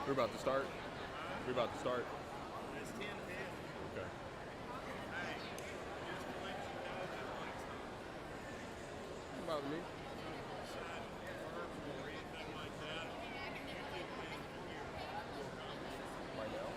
We're about to start. We're about to start. It's 10:50. Okay. Hey, just to let you know that like What about me? side verbs or anything like that, you can think here. Right now?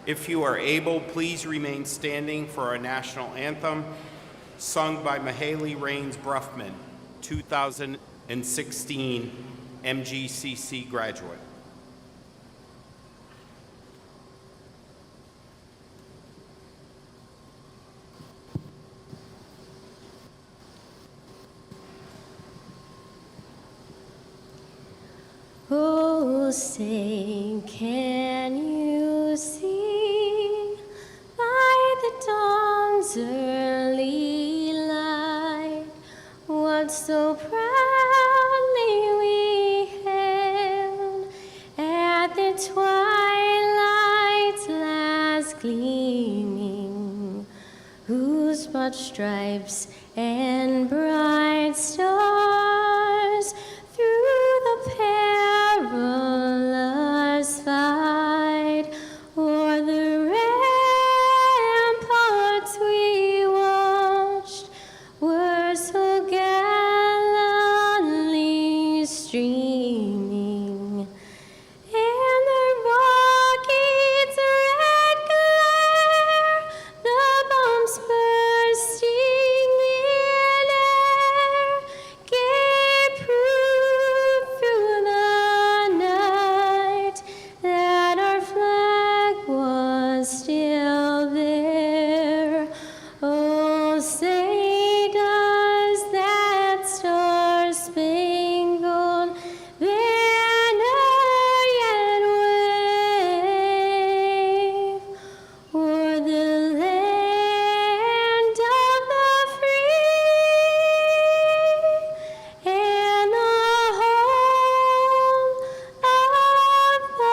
If you are able, please remain standing for our national anthem, sung by Mahaley Rains Bruffman, 2016 MGCC graduate. Oh, say, can you see by the dawn's early light what so proudly we hailed at the twilight's last gleaming, whose broad stripes and bright stars through the perilous fight o'er the ramparts we watched were so gallantly streaming, and the rocket's red glare, the bombs bursting in air, gave proof through the night that our flag was still there. Oh, say does that star-spangled banner yet wave o'er the land of the free and the home of the brave?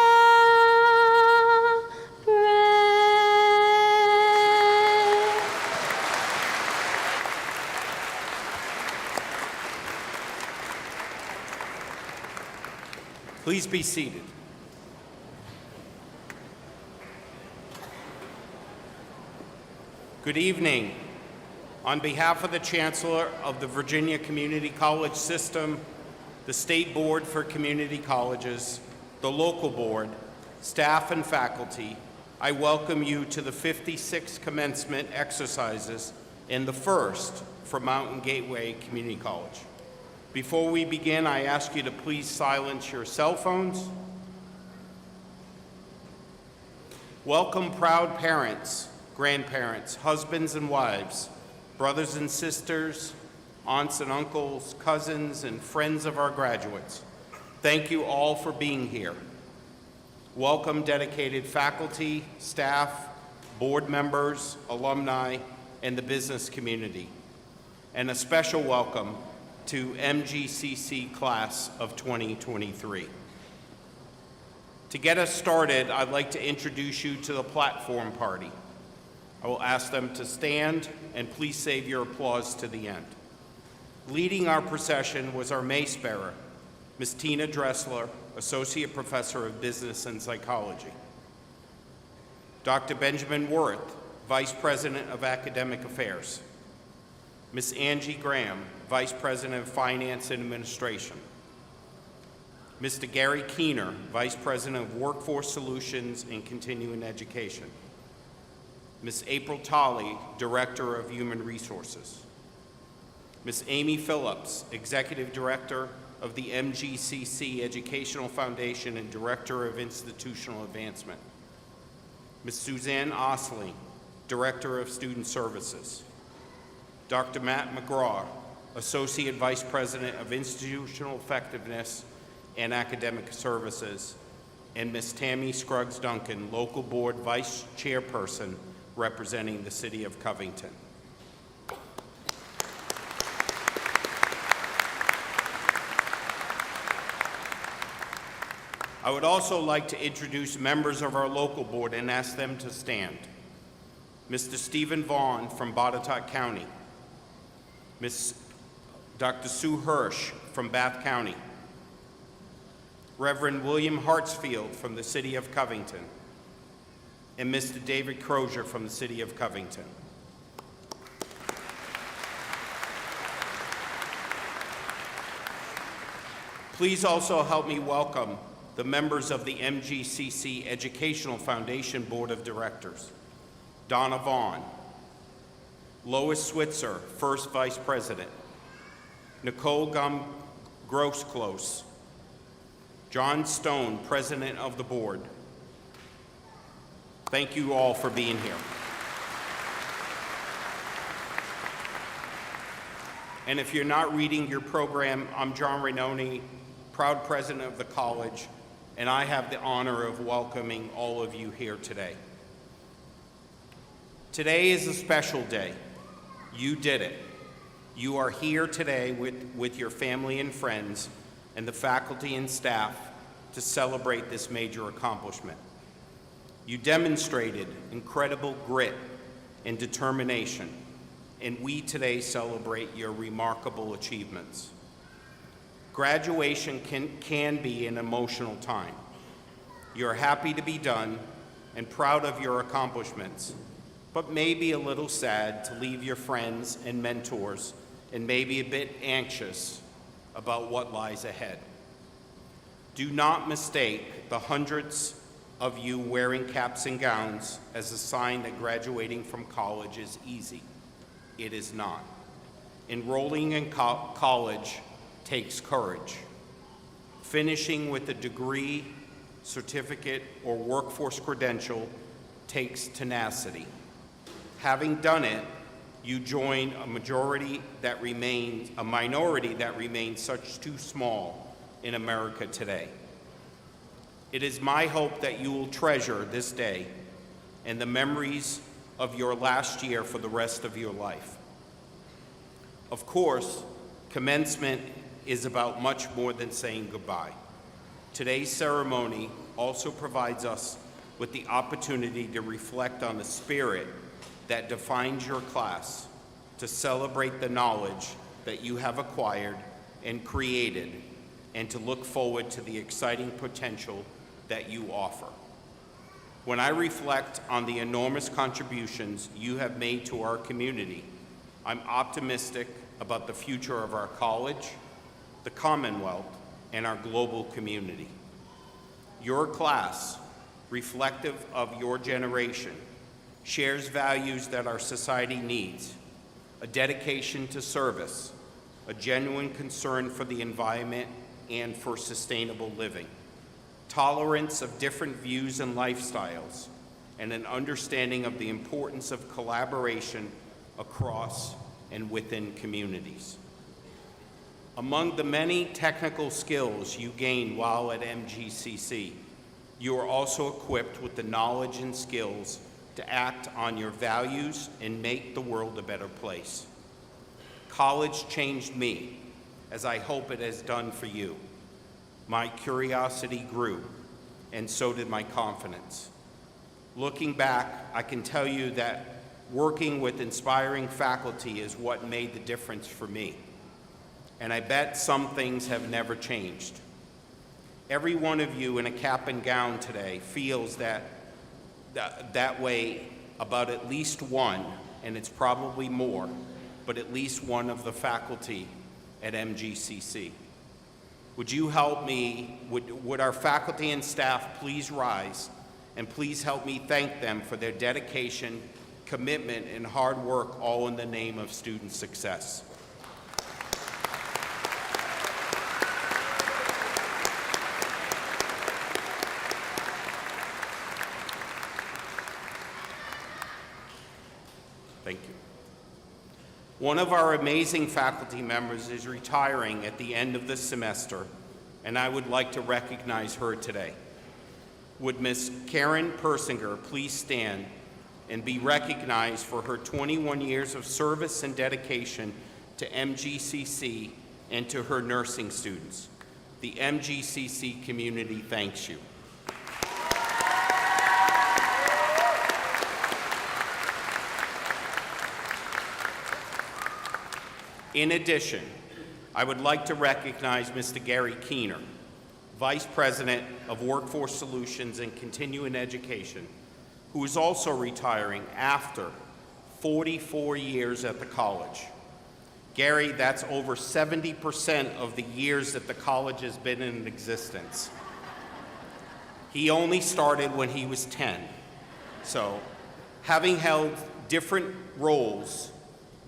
Please be seated. Good evening. On behalf of the Chancellor of the Virginia Community College System, the State Board for Community Colleges, the local board, staff and faculty, I welcome you to the 56th commencement exercises and the first for Mountain Gateway Community College. Before we begin, I ask you to please silence your cell phones. Welcome proud parents, grandparents, husbands and wives, brothers and sisters, aunts and uncles, cousins, and friends of our graduates, thank you all for being here. Welcome dedicated faculty, staff, board members, alumni, and the business community. And a special welcome to MGCC class of 2023. To get us started, I'd like to introduce you to the platform party. I will ask them to stand, and please save your applause to the end. Leading our procession was our mace bearer, Ms. Tina Dressler, Associate Professor of Business and Psychology. Dr. Benjamin Worth, Vice President of Academic Affairs. Ms. Angie Graham, Vice President of Finance and Administration. Mr. Gary Keener, Vice President of Workforce Solutions and Continuing Education. Ms. April Tolley, Director of Human Resources. Ms. Amy Phillips, Executive Director of the MGCC Educational Foundation and Director of Institutional Advancement. Ms. Suzanne Osling, Director of Student Services. Dr. Matt McGraw, Associate Vice President of Institutional Effectiveness and Academic Services, and Ms. Tammy Scruggs-Duncan, Local Board Vice Chairperson, representing the City of Covington. I would also like to introduce members of our local board and ask them to stand. Mr. Stephen Vaughn from Botetourt County. Dr. Sue Hirsch from Bath County. Reverend William Hartsfield from the City of Covington. And Mr. David Crozier from the City of Covington. Please also help me welcome the members of the MGCC Educational Foundation Board of Directors. Donna Vaughn, Lois Switzer, First Vice President, Nicole Grossclose, John Stone, President of the Board. Thank you all for being here. And if you're not reading your program, I'm John Rainoni, proud president of the college, and I have the honor of welcoming all of you here today. Today is a special day. You did it. You are here today with your family and friends and the faculty and staff to celebrate this major accomplishment. You demonstrated incredible grit and determination, and we today celebrate your remarkable achievements. Graduation can be an emotional time. You're happy to be done and proud of your accomplishments, but maybe a little sad to leave your friends and mentors and maybe a bit anxious about what lies ahead. Do not mistake the hundreds of you wearing caps and gowns as a sign that graduating from college is easy. It is not. Enrolling in college takes courage. Finishing with a degree, certificate, or workforce credential takes tenacity. Having done it, you join a minority that remains such too small in America today. It is my hope that you will treasure this day and the memories of your last year for the rest of your life. Of course, commencement is about much more than saying goodbye. Today's ceremony also provides us with the opportunity to reflect on the spirit that defines your class, to celebrate the knowledge that you have acquired and created, and to look forward to the exciting potential that you offer. When I reflect on the enormous contributions you have made to our community, I'm optimistic about the future of our college, the Commonwealth, and our global community. Your class, reflective of your generation, shares values that our society needs: a dedication to service, a genuine concern for the environment and for sustainable living, tolerance of different views and lifestyles, and an understanding of the importance of collaboration across and within communities. Among the many technical skills you gain while at MGCC, you are also equipped with the knowledge and skills to act on your values and make the world a better place. College changed me, as I hope it has done for you. My curiosity grew, and so did my confidence. Looking back, I can tell you that working with inspiring faculty is what made the difference for me. And I bet some things have never changed. Every one of you in a cap and gown today feels that way about at least one, and it's probably more, but at least one of the faculty at MGCC. Would you help me, would our faculty and staff please rise, and please help me thank them for their dedication, commitment, and hard work, all in the name of student success. Thank you. One of our amazing faculty members is retiring at the end of this semester, and I would like to recognize her today. Would Ms. Karen Persinger please stand and be recognized for her 21 years of service and dedication to MGCC and to her nursing students. The MGCC community thanks you. In addition, I would like to recognize Mr. Gary Keener, Vice President of Workforce Solutions and Continuing Education, who is also retiring after 44 years at the college. Gary, that's over 70% of the years that the college has been in existence. He only started when he was 10. So, having held different roles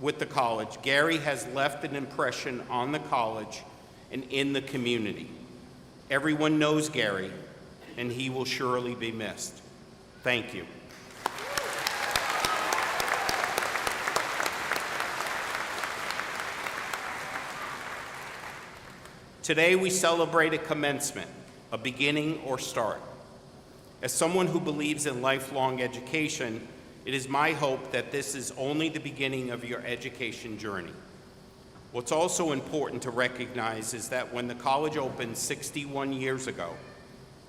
with the college, Gary has left an impression on the college and in the community. Everyone knows Gary, and he will surely be missed. Thank you. Today we celebrate a commencement, a beginning or start. As someone who believes in lifelong education, it is my hope that this is only the beginning of your education journey. What's also important to recognize is that when the college opened 61 years ago,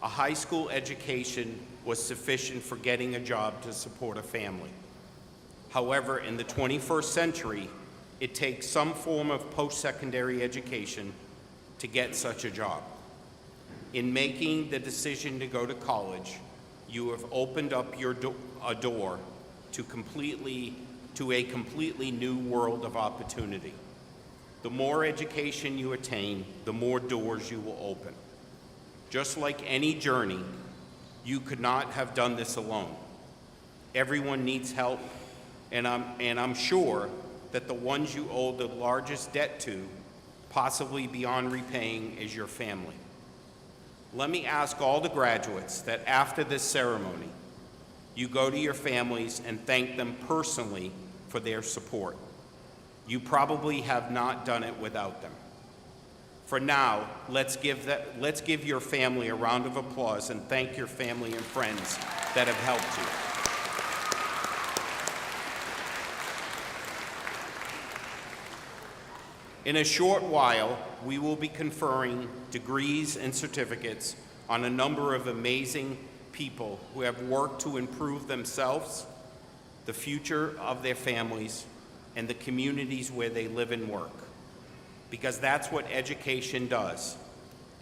a high school education was sufficient for getting a job to support a family. However, in the 21st century, it takes some form of post-secondary education to get such a job. In making the decision to go to college, you have opened up a door to a completely new world of opportunity. The more education you attain, the more doors you will open. Just like any journey, you could not have done this alone. Everyone needs help, and I'm sure that the ones you owe the largest debt to, possibly beyond repaying, is your family. Let me ask all the graduates that after this ceremony, you go to your families and thank them personally for their support. You probably have not done it without them. For now, let's give your family a round of applause and thank your family and friends that have helped you. In a short while, we will be conferring degrees and certificates on a number of amazing people who have worked to improve themselves, the future of their families, and the communities where they live and work. Because that's what education does.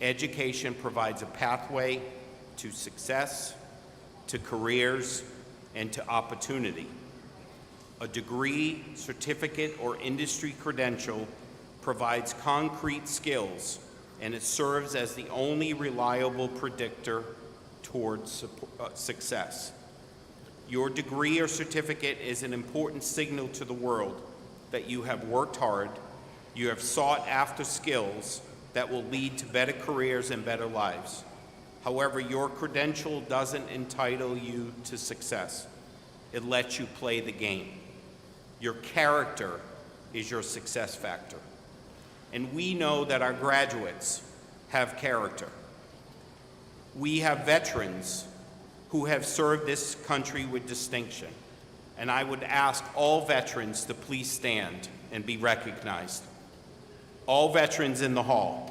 Education provides a pathway to success, to careers, and to opportunity. A degree, certificate, or industry credential provides concrete skills, and it serves as the only reliable predictor towards success. Your degree or certificate is an important signal to the world that you have worked hard, you have sought after skills that will lead to better careers and better lives. However, your credential doesn't entitle you to success. It lets you play the game. Your character is your success factor. and we know that our graduates have character. We have veterans who have served this country with distinction, and I would ask all veterans to please stand and be recognized. All veterans in the hall.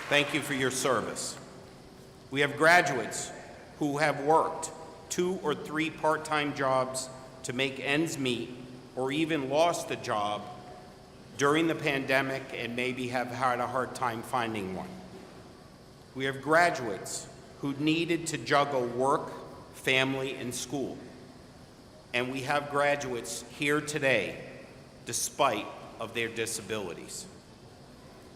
Thank you for your service. We have graduates who have worked 2 or 3 part-time jobs to make ends meet, or even lost a job during the pandemic and maybe have had a hard time finding one. We have graduates who needed to juggle work, family, and school. And we have graduates here today despite of their disabilities.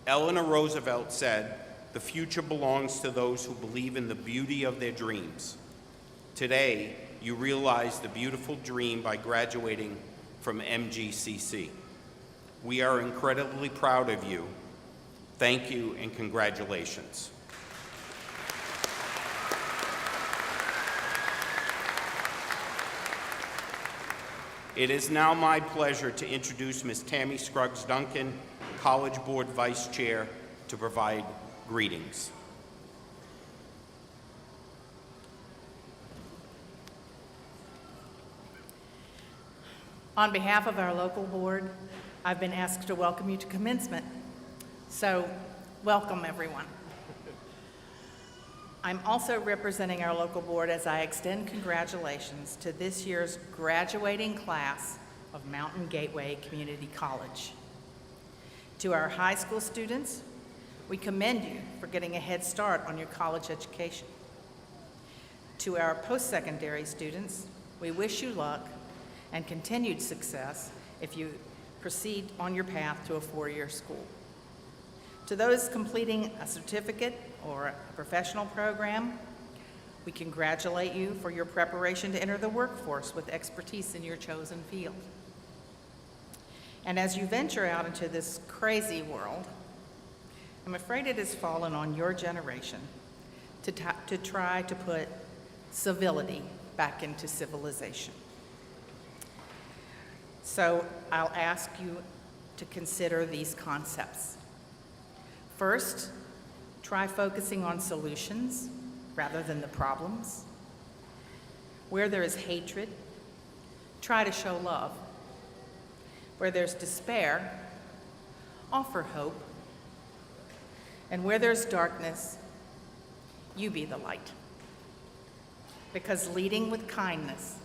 Eleanor Roosevelt said, "The future belongs to those who believe in the beauty of their dreams." Today, you realize the beautiful dream by graduating from MGCC. We are incredibly proud of you. Thank you and congratulations. It is now my pleasure to introduce Ms. Tammy Scruggs-Duncan, College Board Vice Chair, to provide greetings. On behalf of our local board, I've been asked to welcome you to commencement. So, welcome everyone. I'm also representing our local board as I extend congratulations to this year's graduating class of Mountain Gateway Community College. To our high school students, we commend you for getting a head start on your college education. To our post-secondary students, we wish you luck and continued success if you proceed on your path to a 4-year school. To those completing a certificate or a professional program, we congratulate you for your preparation to enter the workforce with expertise in your chosen field. And as you venture out into this crazy world, I'm afraid it has fallen on your generation to try to put civility back into civilization. So I'll ask you to consider these concepts. First, try focusing on solutions rather than the problems. Where there is hatred, try to show love. Where there's despair, offer hope. And where there's darkness, you be the light. Because leading with kindness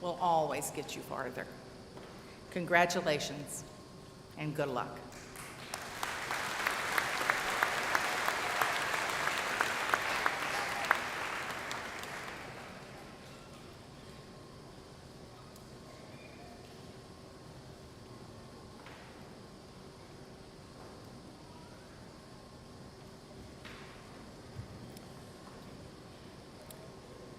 will always get you farther. Congratulations and good luck.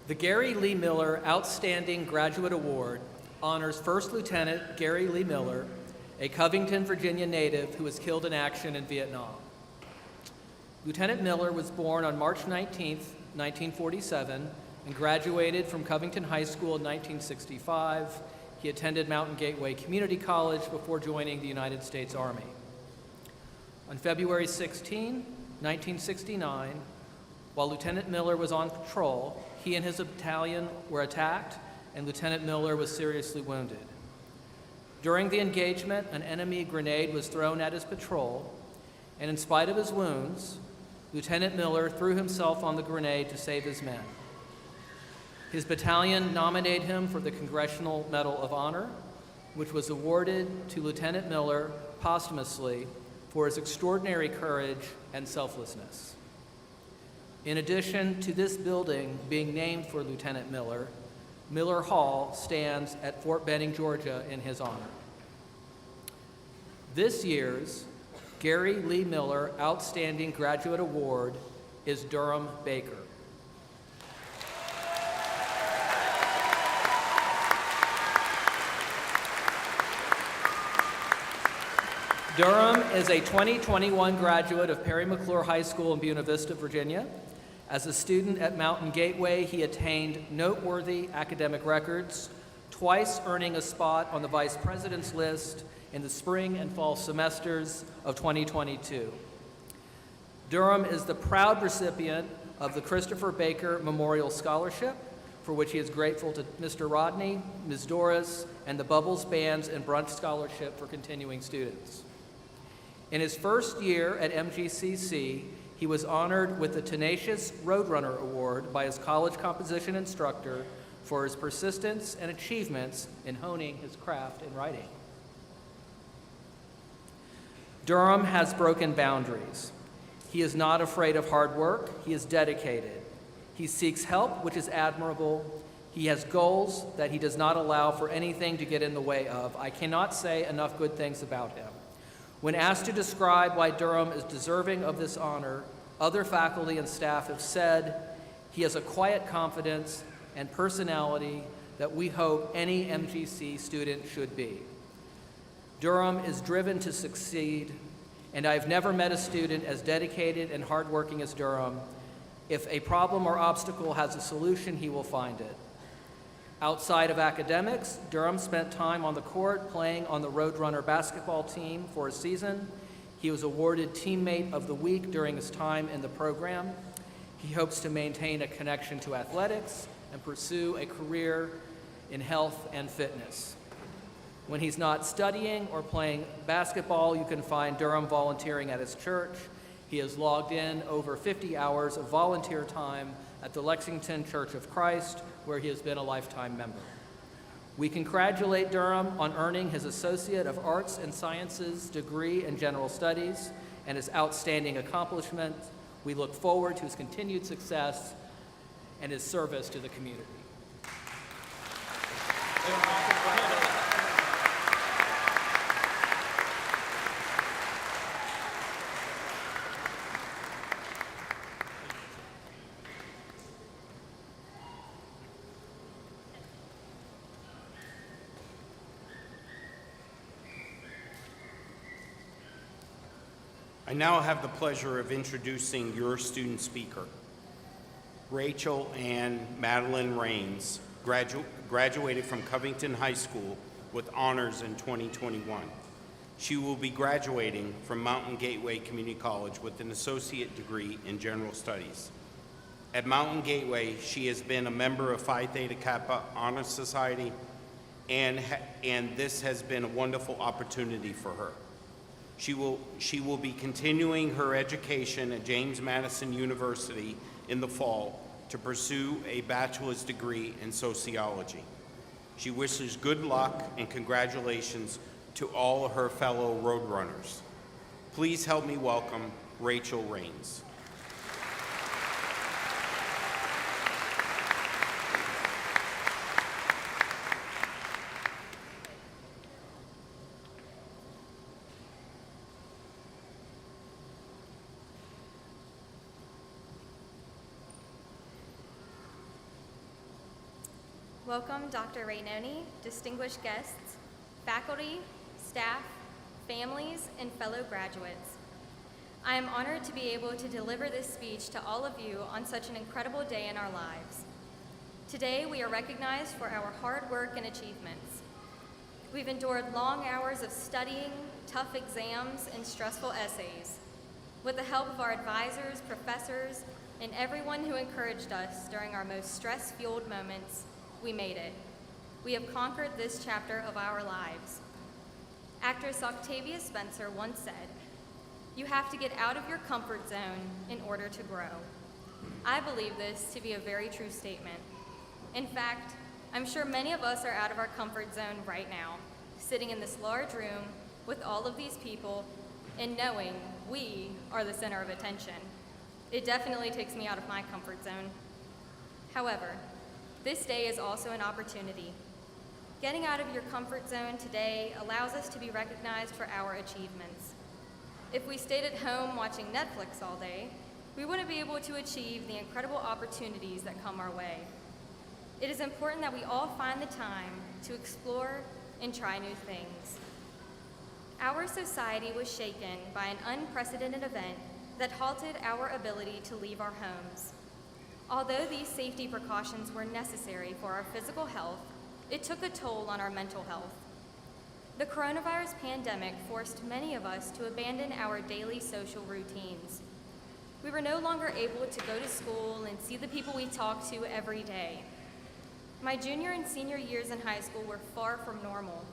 The Gary Lee Miller Outstanding Graduate Award honors First Lieutenant Gary Lee Miller, a Covington, Virginia native who was killed in action in Vietnam. Lieutenant Miller was born on March 19, 1947, and graduated from Covington High School in 1965. He attended Mountain Gateway Community College before joining the United States Army. On February 16, 1969, while Lieutenant Miller was on patrol, he and his battalion were attacked, and Lieutenant Miller was seriously wounded. During the engagement, an enemy grenade was thrown at his patrol, and in spite of his wounds, Lieutenant Miller threw himself on the grenade to save his men. His battalion nominated him for the Congressional Medal of Honor, which was awarded to Lieutenant Miller posthumously for his extraordinary courage and selflessness. In addition to this building being named for Lieutenant Miller, Miller Hall stands at Fort Benning, Georgia, in his honor. This year's Gary Lee Miller Outstanding Graduate Award is Durham Baker. Durham is a 2021 graduate of Perry McClure High School in Buena Vista, Virginia. As a student at Mountain Gateway, he attained noteworthy academic records, twice earning a spot on the Vice President's list in the spring and fall semesters of 2022. Durham is the proud recipient of the Christopher Baker Memorial Scholarship, for which he is grateful to Mr. Rodney, Ms. Doris, and the Bubbles Bands and Brunch Scholarship for continuing students. In his first year at MGCC, he was honored with the Tenacious Roadrunner Award by his college composition instructor for his persistence and achievements in honing his craft in writing. Durham has broken boundaries. He is not afraid of hard work. He is dedicated. He seeks help, which is admirable. He has goals that he does not allow for anything to get in the way of. I cannot say enough good things about him. When asked to describe why Durham is deserving of this honor, other faculty and staff have said he has a quiet confidence and personality that we hope any MGC student should be. Durham is driven to succeed, and I've never met a student as dedicated and hardworking as Durham. If a problem or obstacle has a solution, he will find it. Outside of academics, Durham spent time on the court playing on the Roadrunner basketball team for a season. He was awarded Teammate of the Week during his time in the program. He hopes to maintain a connection to athletics and pursue a career in health and fitness. When he's not studying or playing basketball, you can find Durham volunteering at his church. He has logged in over 50 hours of volunteer time at the Lexington Church of Christ, where he has been a lifetime member. We congratulate Durham on earning his Associate of Arts and Sciences degree in General Studies and his outstanding accomplishment. We look forward to his continued success and his service to the community. I now have the pleasure of introducing your student speaker. Rachel Ann Madeline Raines graduated from Covington High School with honors in 2021. She will be graduating from Mountain Gateway Community College with an associate degree in General Studies. At Mountain Gateway, she has been a member of Phi Theta Kappa Honor Society, and this has been a wonderful opportunity for her. She will be continuing her education at James Madison University in the fall to pursue a bachelor's degree in sociology. She wishes good luck and congratulations to all her fellow Roadrunners. Please help me welcome Rachel Raines. Welcome, Dr. Rainoni, distinguished guests, faculty, staff, families, and fellow graduates. I am honored to be able to deliver this speech to all of you on such an incredible day in our lives. Today, we are recognized for our hard work and achievements. We've endured long hours of studying, tough exams, and stressful essays. With the help of our advisors, professors, and everyone who encouraged us during our most stress-fueled moments, we made it. We have conquered this chapter of our lives. Actress Octavia Spencer once said, "You have to get out of your comfort zone in order to grow." I believe this to be a very true statement. In fact, I'm sure many of us are out of our comfort zone right now, sitting in this large room with all of these people and knowing we are the center of attention. It definitely takes me out of my comfort zone. However, this day is also an opportunity. Getting out of your comfort zone today allows us to be recognized for our achievements. If we stayed at home watching Netflix all day, we wouldn't be able to achieve the incredible opportunities that come our way. It is important that we all find the time to explore and try new things. Our society was shaken by an unprecedented event that halted our ability to leave our homes. Although these safety precautions were necessary for our physical health, it took a toll on our mental health. The coronavirus pandemic forced many of us to abandon our daily social routines. We were no longer able to go to school and see the people we talked to every day. My junior and senior years in high school were far from normal,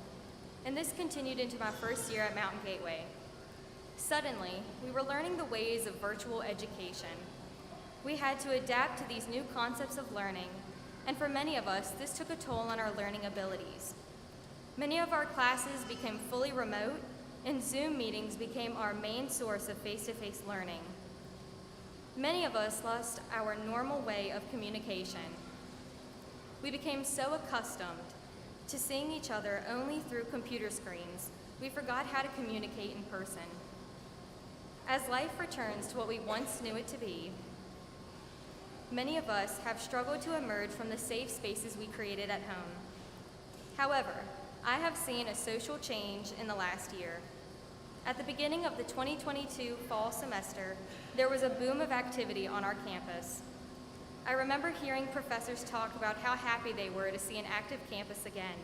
and this continued into my first year at Mountain Gateway. Suddenly, we were learning the ways of virtual education. We had to adapt to these new concepts of learning, and for many of us, this took a toll on our learning abilities. Many of our classes became fully remote, and Zoom meetings became our main source of face-to-face learning. Many of us lost our normal way of communication. We became so accustomed to seeing each other only through computer screens, we forgot how to communicate in person. As life returns to what we once knew it to be, many of us have struggled to emerge from the safe spaces we created at home. However, I have seen a social change in the last year. At the beginning of the 2022 fall semester, there was a boom of activity on our campus. I remember hearing professors talk about how happy they were to see an active campus again.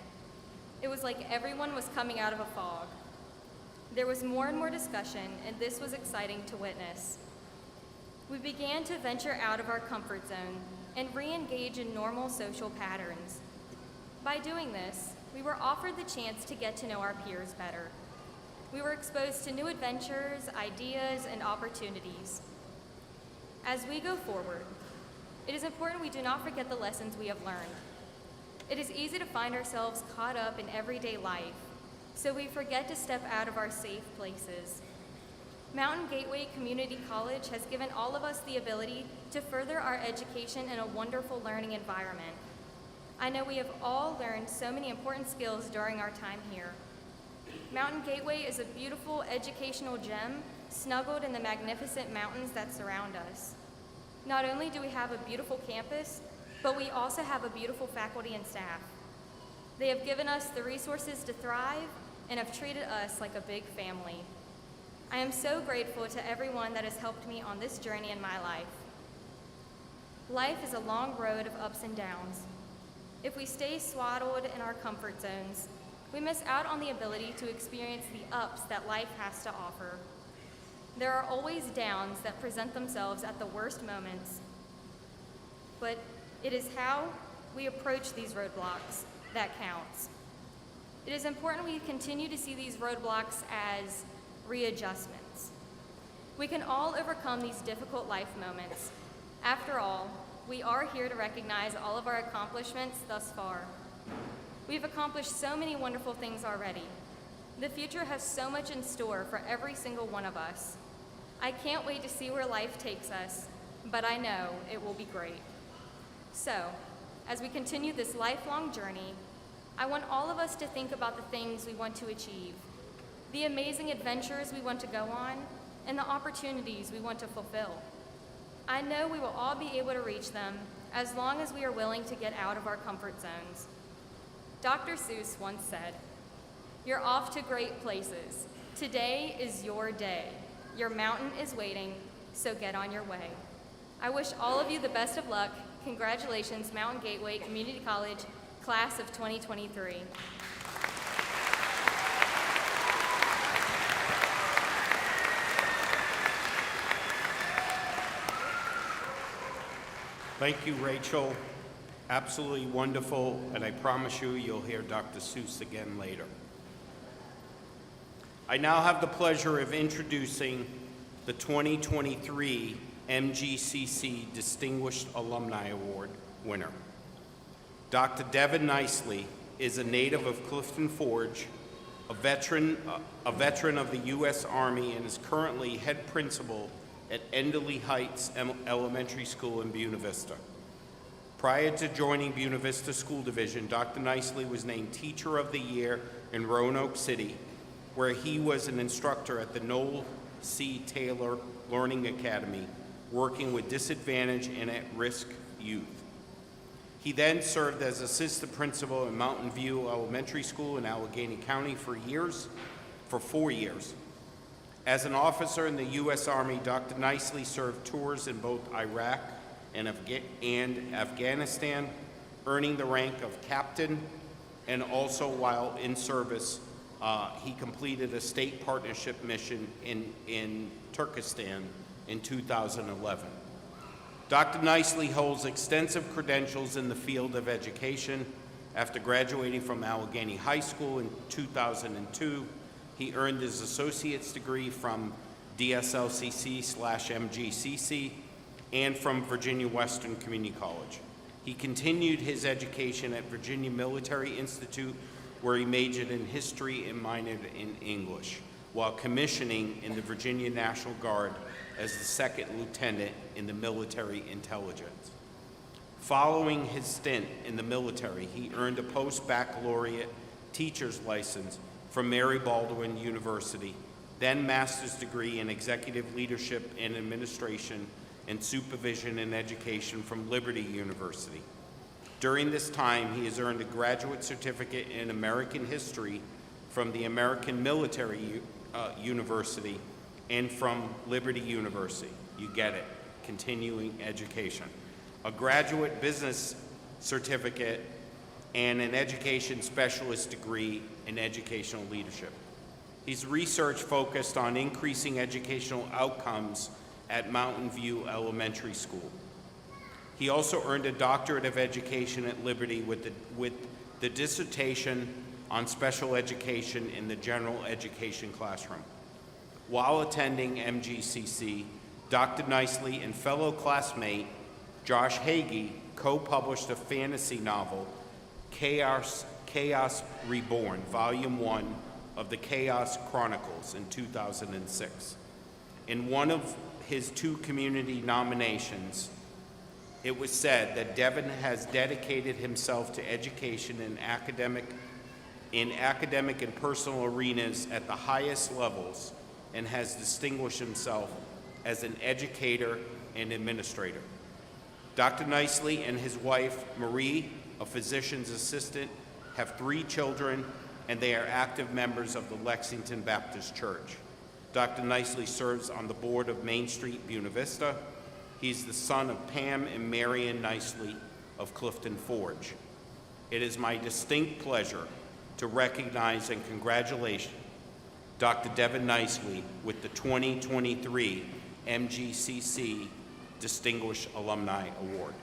It was like everyone was coming out of a fog. There was more and more discussion, and this was exciting to witness. We began to venture out of our comfort zone and re-engage in normal social patterns. By doing this, we were offered the chance to get to know our peers better. We were exposed to new adventures, ideas, and opportunities. As we go forward, it is important we do not forget the lessons we have learned. It is easy to find ourselves caught up in everyday life, so we forget to step out of our safe places. Mountain Gateway Community College has given all of us the ability to further our education in a wonderful learning environment. I know we have all learned so many important skills during our time here. Mountain Gateway is a beautiful educational gem snuggled in the magnificent mountains that surround us. Not only do we have a beautiful campus, but we also have a beautiful faculty and staff. They have given us the resources to thrive and have treated us like a big family. I am so grateful to everyone that has helped me on this journey in my life. Life is a long road of ups and downs. If we stay swaddled in our comfort zones, we miss out on the ability to experience the ups that life has to offer. There are always downs that present themselves at the worst moments, but it is how we approach these roadblocks that counts. It is important we continue to see these roadblocks as readjustments. We can all overcome these difficult life moments. After all, we are here to recognize all of our accomplishments thus far. We've accomplished so many wonderful things already. The future has so much in store for every single one of us. I can't wait to see where life takes us, but I know it will be great. So, as we continue this lifelong journey, I want all of us to think about the things we want to achieve, the amazing adventures we want to go on, and the opportunities we want to fulfill. I know we will all be able to reach them as long as we are willing to get out of our comfort zones. Dr. Seuss once said, "You're off to great places. Today is your day. Your mountain is waiting, so get on your way." I wish all of you the best of luck. Congratulations, Mountain Gateway Community College, class of 2023. Thank you, Rachel. Absolutely wonderful, and I promise you'll hear Dr. Seuss again later. I now have the pleasure of introducing the 2023 MGCC Distinguished Alumni Award winner. Dr. Devin Nicely is a native of Clifton Forge, a veteran of the U.S. Army, and is currently head principal at Enderley Heights Elementary School in Buena Vista. Prior to joining Buena Vista School Division, Dr. Nicely was named Teacher of the Year in Roanoke City, where he was an instructor at the Noel C. Taylor Learning Academy, working with disadvantaged and at-risk youth. He then served as assistant principal at Mountain View Elementary School in Allegheny County for years. for 4 years. As an officer in the U.S. Army, Dr. Nicely served tours in both Iraq and Afghanistan, earning the rank of captain, and also while in service, he completed a state partnership mission in Turkestan in 2011. Dr. Nicely holds extensive credentials in the field of education. After graduating from Allegheny High School in 2002, he earned his associate's degree from DSLCC/MGCC and from Virginia Western Community College. He continued his education at Virginia Military Institute, where he majored in history and minored in English, while commissioning in the Virginia National Guard as the second lieutenant in the military intelligence. Following his stint in the military, he earned a post-baccalaureate teacher's license from Mary Baldwin University, then master's degree in executive leadership and administration and supervision in education from Liberty University. During this time, he has earned a graduate certificate in American history from the American Military University and from Liberty University. You get it, continuing education. A graduate business certificate and an education specialist degree in educational leadership. His research focused on increasing educational outcomes at Mountain View Elementary School. He also earned a doctorate of education at Liberty with the dissertation on special education in the general education classroom. While attending MGCC, Dr. Nicely and fellow classmate Josh Hagee co-published a fantasy novel, Chaos Reborn, Volume 1 of the Chaos Chronicles in 2006. In one of his 2 community nominations, it was said that Devin has dedicated himself to education in academic and personal arenas at the highest levels and has distinguished himself as an educator and administrator. Dr. Nicely and his wife, Marie, a physician's assistant, have 3 children, and they are active members of the Lexington Baptist Church. Dr. Nicely serves on the board of Main Street Buena Vista. He's the son of Pam and Marion Nicely of Clifton Forge. It is my distinct pleasure to recognize and congratulate Dr. Devin Nicely with the 2023 MGCC Distinguished Alumni Award.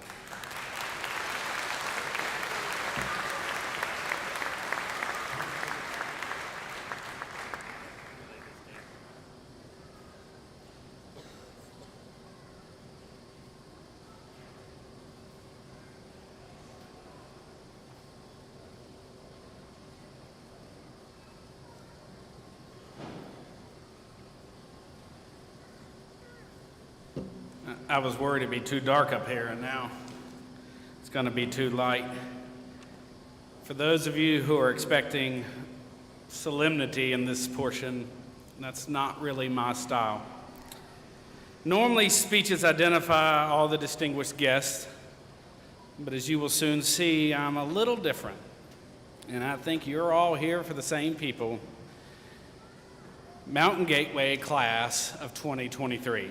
I was worried it'd be too dark up here, and now it's going to be too light. For those of you who are expecting solemnity in this portion, that's not really my style. Normally, speeches identify all the distinguished guests, but as you will soon see, I'm a little different. And I think you're all here for the same people. Mountain Gateway Class of 2023.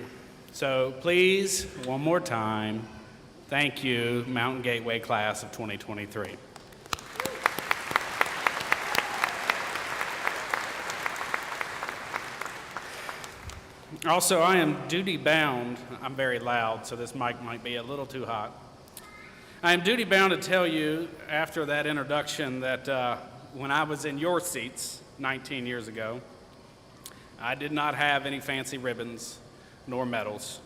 So please, one more time, thank you, Mountain Gateway Class of 2023. Also, I am duty-bound. I'm very loud, so this mic might be a little too hot. I am duty-bound to tell you, after that introduction, that when I was in your seats 19 years ago, I did not have any fancy ribbons nor medals,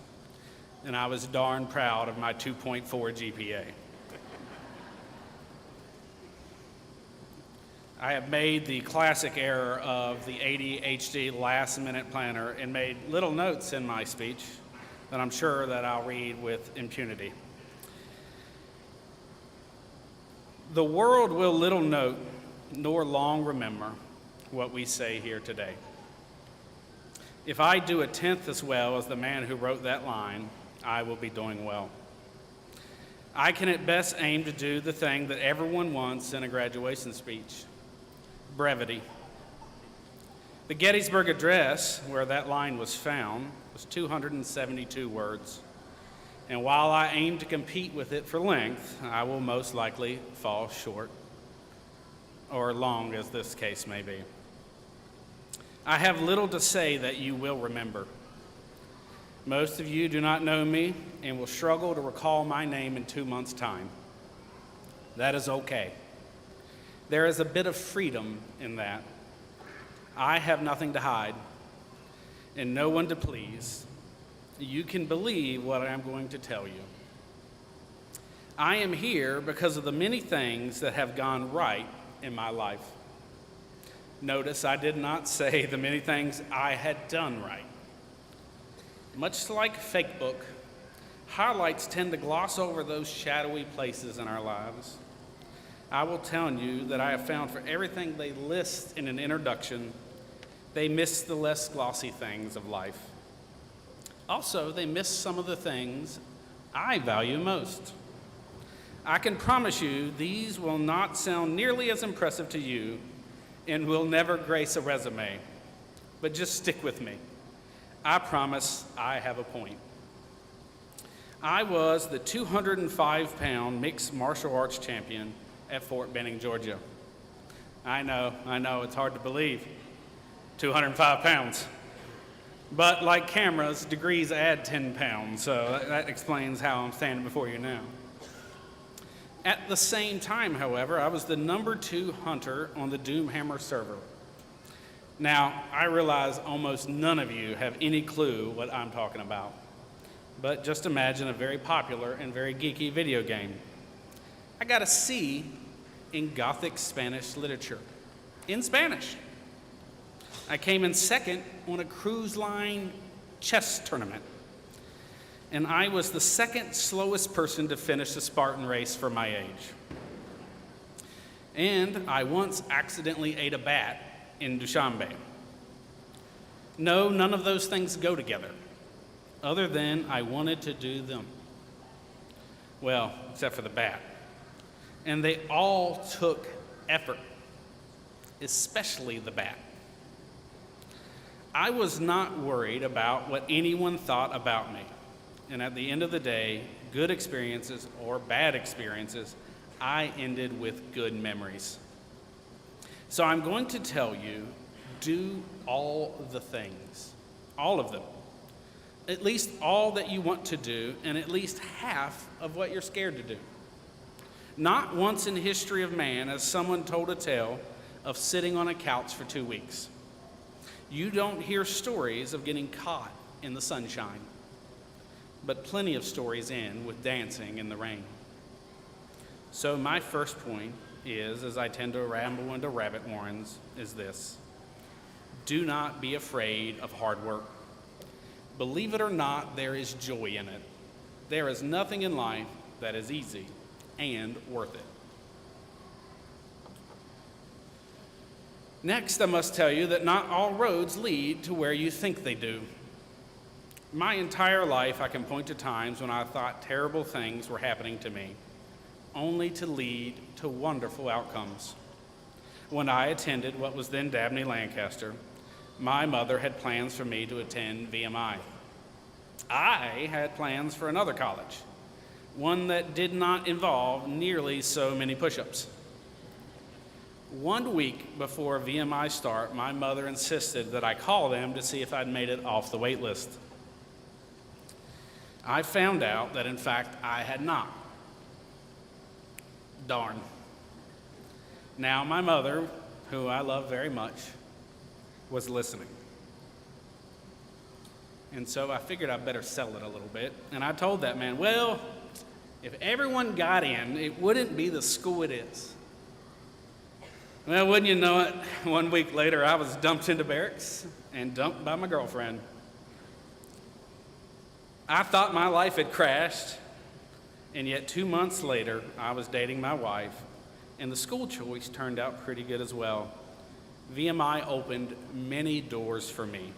and I was darn proud of my 2.4 GPA. I have made the classic error of the ADHD last-minute planner and made little notes in my speech that I'm sure that I'll read with impunity. The world will little note nor long remember what we say here today. If I do a tenth as well as the man who wrote that line, I will be doing well. I can at best aim to do the thing that everyone wants in a graduation speech: brevity. The Gettysburg Address, where that line was found, was 272 words. And while I aim to compete with it for length, I will most likely fall short, or long as this case may be. I have little to say that you will remember. Most of you do not know me and will struggle to recall my name in 2 months' time. That is okay. There is a bit of freedom in that. I have nothing to hide and no one to please. You can believe what I am going to tell you. I am here because of the many things that have gone right in my life. Notice I did not say the many things I had done right. Much like fake book, highlights tend to gloss over those shadowy places in our lives. I will tell you that I have found for everything they list in an introduction, they miss the less glossy things of life. Also, they miss some of the things I value most. I can promise you these will not sound nearly as impressive to you and will never grace a resume, but just stick with me. I promise I have a point. I was the 205-pound mixed martial arts champion at Fort Benning, Georgia. I know, it's hard to believe. 205 pounds. But like cameras, degrees add 10 pounds, so that explains how I'm standing before you now. At the same time, however, I was the #2 hunter on the Doomhammer server. Now, I realize almost none of you have any clue what I'm talking about, but just imagine a very popular and very geeky video game. I got a C in Gothic Spanish literature, in Spanish. I came in second on a cruise line chess tournament, and I was the second slowest person to finish the Spartan race for my age. And I once accidentally ate a bat in Dushanbe. No, none of those things go together, other than I wanted to do them. Well, except for the bat. And they all took effort, especially the bat. I was not worried about what anyone thought about me. And at the end of the day, good experiences or bad experiences, I ended with good memories. So I'm going to tell you, do all the things, all of them. At least all that you want to do, and at least half of what you're scared to do. Not once in the history of man has someone told a tale of sitting on a couch for 2 weeks. You don't hear stories of getting caught in the sunshine, but plenty of stories end with dancing in the rain. So my first point is, as I tend to ramble into rabbit warrens, is this. Do not be afraid of hard work. Believe it or not, there is joy in it. There is nothing in life that is easy and worth it. Next, I must tell you that not all roads lead to where you think they do. My entire life, I can point to times when I thought terrible things were happening to me, only to lead to wonderful outcomes. When I attended what was then Dabney Lancaster, my mother had plans for me to attend VMI. I had plans for another college, one that did not involve nearly so many push-ups. 1 week before VMI start, my mother insisted that I call them to see if I'd made it off the wait list. I found out that, in fact, I had not. Darn. Now, my mother, who I love very much, was listening. And so I figured I'd better sell it a little bit. And I told that man, well, if everyone got in, it wouldn't be the school it is. Well, wouldn't you know it, 1 week later, I was dumped into barracks and dumped by my girlfriend. I thought my life had crashed, and yet 2 months later, I was dating my wife, and the school choice turned out pretty good as well. VMI opened many doors for me.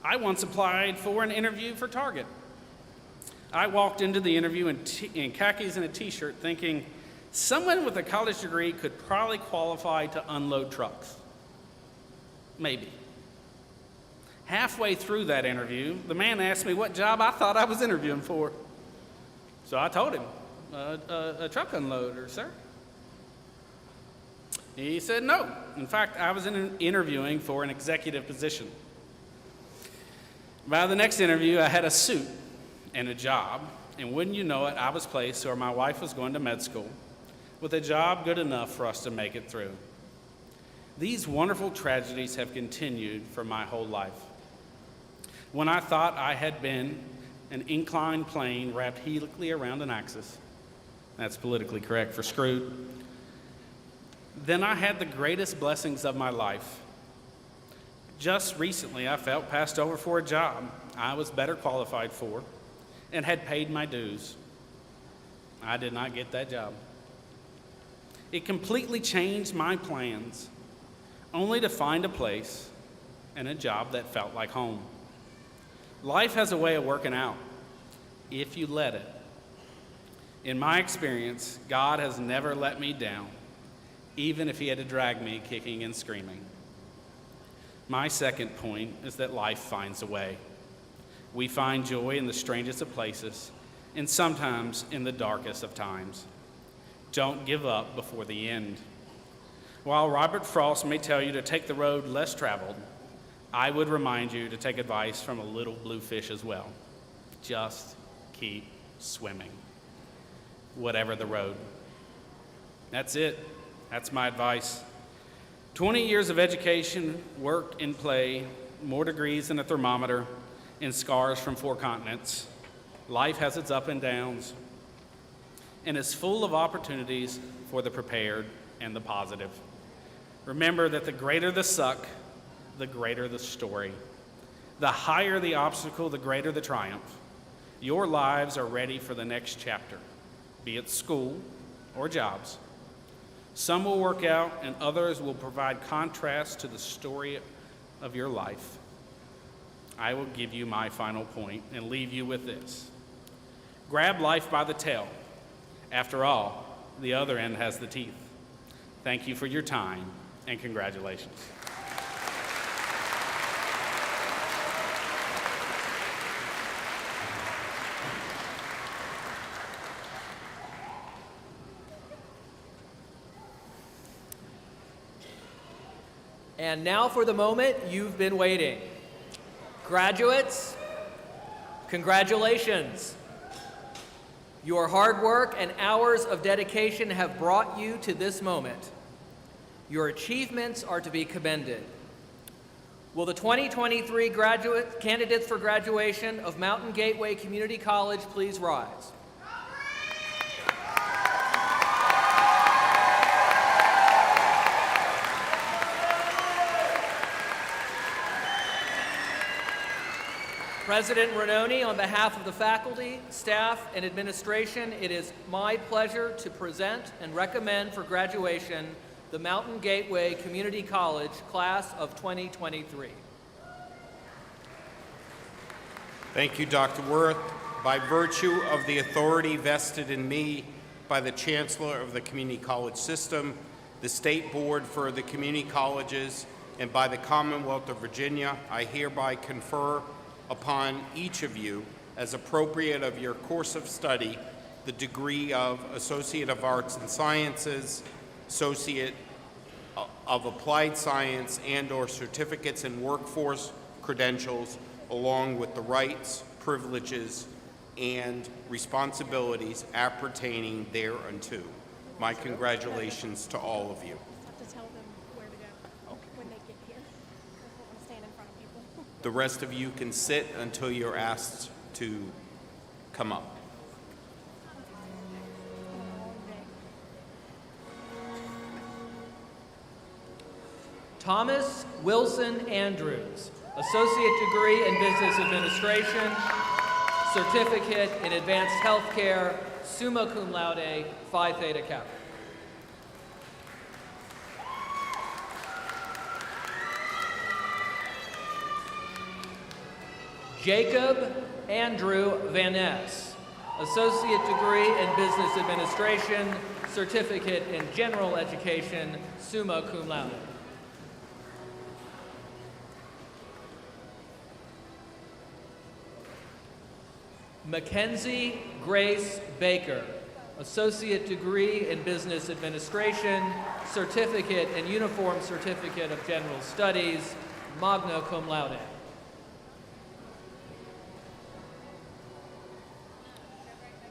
I once applied for an interview for Target. I walked into the interview in khakis and a t-shirt thinking, someone with a college degree could probably qualify to unload trucks. Maybe. Halfway through that interview, the man asked me what job I thought I was interviewing for. So I told him, a truck unloader, sir. He said no. In fact, I was interviewing for an executive position. By the next interview, I had a suit and a job, and wouldn't you know it, I was placed where my wife was going to med school with a job good enough for us to make it through. These wonderful tragedies have continued for my whole life. When I thought I had been an inclined plane wrapped helically around an axis, that's politically correct for screwed, then I had the greatest blessings of my life. Just recently, I felt passed over for a job I was better qualified for and had paid my dues. I did not get that job. It completely changed my plans, only to find a place and a job that felt like home. Life has a way of working out, if you let it. In my experience, God has never let me down, even if he had to drag me kicking and screaming. My second point is that life finds a way. We find joy in the strangest of places, and sometimes in the darkest of times. Don't give up before the end. While Robert Frost may tell you to take the road less traveled, I would remind you to take advice from a little blue fish as well. Just keep swimming, whatever the road. That's it. That's my advice. 20 years of education, work, and play, more degrees than a thermometer, and scars from 4 continents. Life has its up and downs, and is full of opportunities for the prepared and the positive. Remember that the greater the suck, the greater the story. The higher the obstacle, the greater the triumph. Your lives are ready for the next chapter, be it school or jobs. Some will work out, and others will provide contrast to the story of your life. I will give you my final point and leave you with this. Grab life by the tail. After all, the other end has the teeth. Thank you for your time, and congratulations. And now for the moment you've been waiting. Graduates, congratulations. Your hard work and hours of dedication have brought you to this moment. Your achievements are to be commended. Will the 2023 candidates for graduation of Mountain Gateway Community College please rise? President Ranoni, on behalf of the faculty, staff, and administration, it is my pleasure to present and recommend for graduation the Mountain Gateway Community College Class of 2023. Thank you, Dr. Worth. By virtue of the authority vested in me by the Chancellor of the Community College System, the State Board for the Community Colleges, and by the Commonwealth of Virginia, I hereby confer upon each of you, as appropriate of your course of study, the degree of Associate of Arts and Sciences, Associate of Applied Science, and/or certificates in workforce credentials, along with the rights, privileges, and responsibilities appertaining thereunto. My congratulations to all of you. Have to tell them where to go when they get here. I don't want to stand in front of people. The rest of you can sit until you're asked to come up. Thomas Wilson Andrews, Associate Degree in Business Administration, Certificate in Advanced Healthcare, summa cum laude, Phi Theta Kappa. Jacob Andrew Van Ness, Associate Degree in Business Administration, Certificate in General Education, summa cum laude. Mackenzie Grace Baker, Associate Degree in Business Administration, Certificate and Uniform Certificate of General Studies, magna cum laude.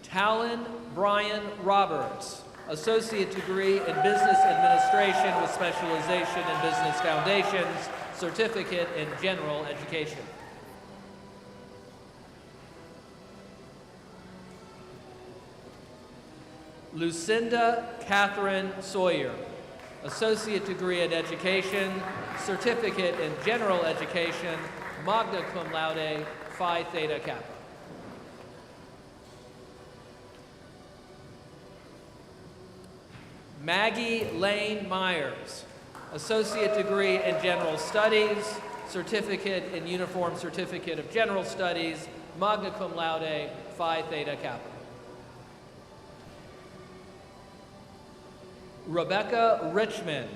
Talon Brian Roberts, Associate Degree in Business Administration with specialization in Business Foundations, Certificate in General Education. Lucinda Catherine Sawyer, Associate Degree in Education, Certificate in General Education, magna cum laude, Phi Theta Kappa. Maggie Lane Myers, Associate Degree in General Studies, Certificate in Uniform Certificate of General Studies, magna cum laude, Phi Theta Kappa. Rebecca Richmond,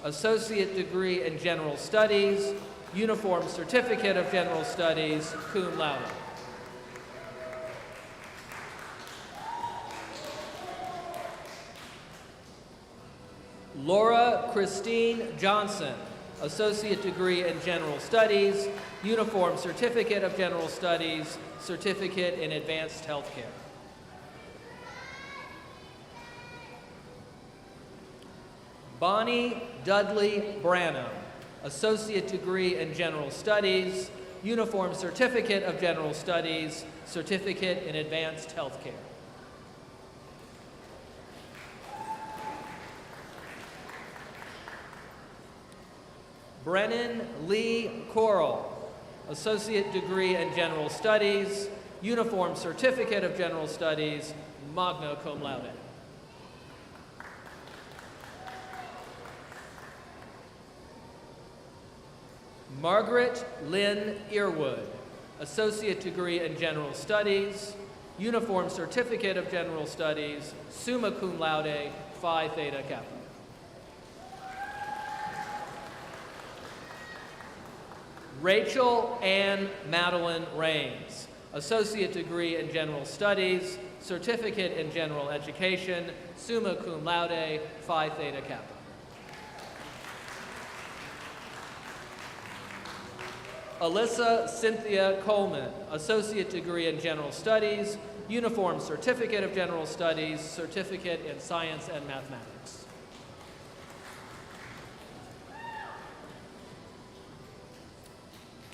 Associate Degree in General Studies, Uniform Certificate of General Studies, cum laude. Laura Christine Johnson, Associate Degree in General Studies, Uniform Certificate of General Studies, Certificate in Advanced Healthcare. Bonnie Dudley Branham, Associate Degree in General Studies, Uniform Certificate of General Studies, Certificate in Advanced Healthcare. Brennan Lee Coral, Associate Degree in General Studies, Uniform Certificate of General Studies, magna cum laude. Margaret Lynn Earwood, Associate Degree in General Studies, Uniform Certificate of General Studies, summa cum laude, Phi Theta Kappa. Rachel Ann Madeline Raines, Associate Degree in General Studies, Certificate in General Education, summa cum laude, Phi Theta Kappa. Alyssa Cynthia Coleman, Associate Degree in General Studies, Uniform Certificate of General Studies, Certificate in Science and Mathematics.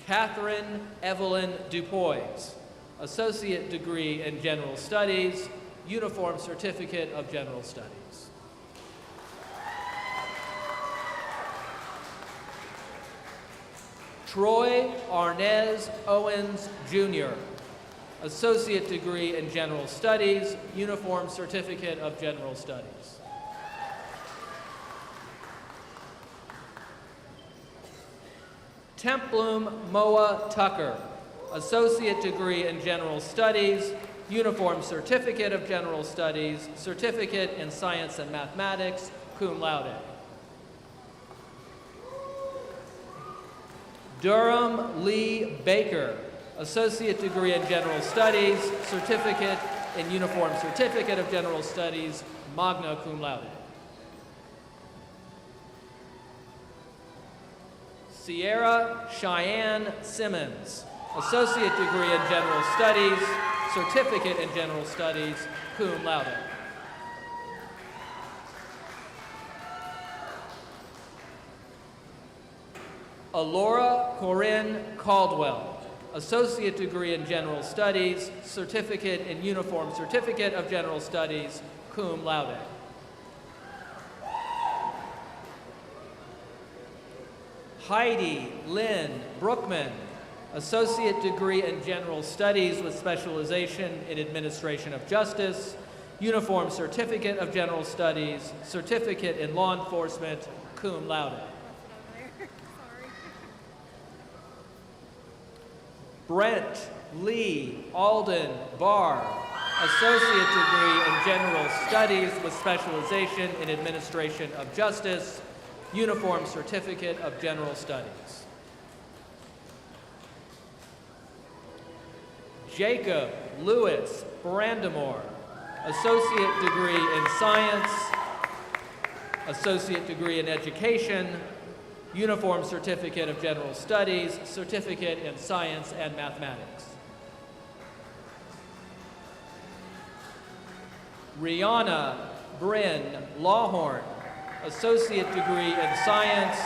Catherine Evelyn Dupois, Associate Degree in General Studies, Uniform Certificate of General Studies. Troy Arnez Owens, Jr., Associate Degree in General Studies, Uniform Certificate of General Studies. Templum Moa Tucker, Associate Degree in General Studies, Uniform Certificate of General Studies, Certificate in Science and Mathematics, cum laude. Durham Lee Baker, Associate Degree in General Studies, Certificate in Uniform Certificate of General Studies, magna cum laude. Sierra Cheyenne Simmons, Associate Degree in General Studies, Certificate in General Studies, cum laude. Alora Corinne Caldwell, Associate Degree in General Studies, Certificate in Uniform Certificate of General Studies, cum laude. Heidi Lynn Brookman, Associate Degree in General Studies with specialization in Administration of Justice, Uniform Certificate of General Studies, Certificate in Law Enforcement, cum laude. Brent Lee Alden Barr, Associate Degree in General Studies with specialization in Administration of Justice, Uniform Certificate of General Studies. Jacob Lewis Brandamore, associate degree in science, associate degree in education, uniform certificate of general studies, certificate in science and mathematics. Rihanna Bryn Lawhorn, associate degree in science,